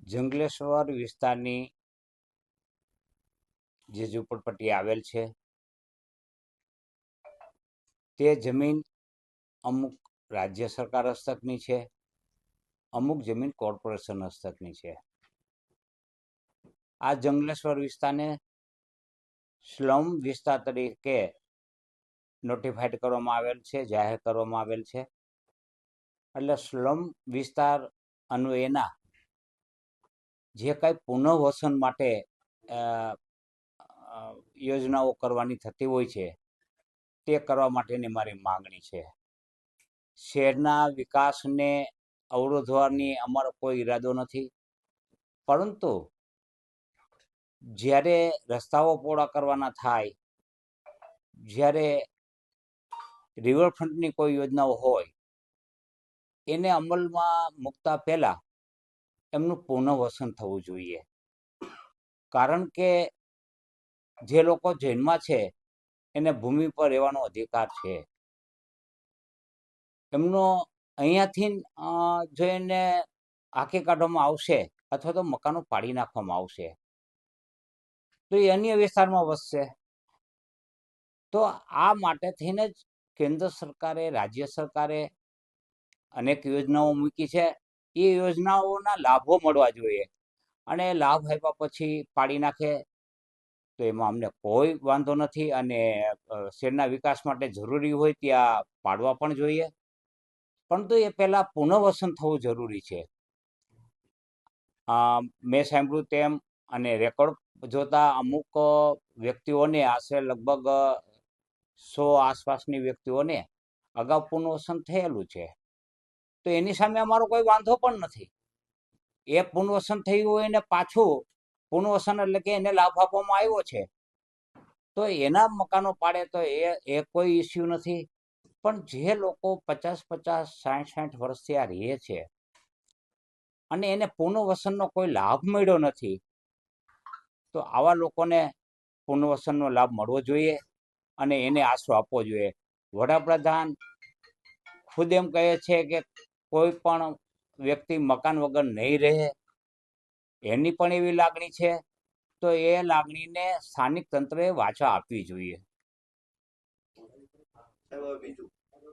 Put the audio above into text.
જંગલેશ્વર વિસ્તારની જે ઝૂંપડપટ્ટી આવેલ છે તે જમીન અમુક રાજ્ય સરકાર હસ્તકની છે, અમુક જમીન કોર્પોરેશન હસ્તકની છે. આ જંગલેશ્વર વિસ્તારને સ્લમ વિસ્તાર તરીકે નોટિફાઈડ કરવામાં આવેલ છે, જાહેર કરવામાં આવેલ છે. એટલે સ્લમ વિસ્તાર અન્વયના જે કાંઈ પુનઃવસન માટે યોજનાઓ કરવાની થતી હોય છે તે કરવા માટેની મારી માંગણી છે. શહેરના વિકાસને અવરોધવાની અમારો કોઈ ઈરાદો નથી, પરંતુ જ્યારે રસ્તાઓ પહોળા કરવાના થાય, જ્યારે રિવરફ્રન્ટની કોઈ યોજનાઓ હોય એને અમલમાં મૂકતા પહેલા એમનું પુનઃવસન થવું જોઈએ. કારણ કે જે લોકો જેલમાં છે એને ભૂમિ પર રહેવાનો અધિકાર છે. એમનો અહીંયાથી જો એને હાંકી કાઢવામાં આવશે અથવા તો મકાનો પાડી નાખવામાં આવશે તો એ અન્ય વિસ્તારમાં વસશે. તો આ માટે થઈને જ કેન્દ્ર સરકારે, રાજ્ય સરકારે અનેક યોજનાઓ મૂકી છે. એ યોજનાઓના લાભો મળવા જોઈએ, અને લાભ આપ્યા પછી પાડી નાખે તો એમાં અમને કોઈ વાંધો નથી. અને શહેરના વિકાસ માટે જરૂરી હોય ત્યાં પાડવા પણ જોઈએ, પરંતુ એ પહેલાં પુનઃવસન થવું જરૂરી છે. મેં સાંભળ્યું તેમ અને રેકોર્ડ જોતા અમુક વ્યક્તિઓને, આશરે લગભગ 100 આસપાસની વ્યક્તિઓને અગાઉ પુનઃવસન થયેલું છે. તો એની સામે અમારો કોઈ વાંધો પણ નથી. એ પુનઃવસન થયું હોય ને પાછું પુનઃવસન એટલે કે એને લાભ આપવામાં આવ્યો છે તો એના મકાનો પાડે તો એ કોઈ ઇસ્યુ નથી. પણ જે લોકો 50-50, 60-60 વર્ષથી આ રહે છે અને એને પુનઃવસનનો કોઈ લાભ મળ્યો નથી, તો આવા લોકોને પુનઃવસનનો લાભ મળવો જોઈએ અને એને આશરો આપવો જોઈએ. વડાપ્રધાન ખુદ એમ કહે છે કે કોઈ પણ વ્યક્તિ મકાન વગર નહીં રહે, એની પણ એવી લાગણી છે. તો એ લાગણીને સ્થાનિક તંત્રએ વાચા આપવી જોઈએ.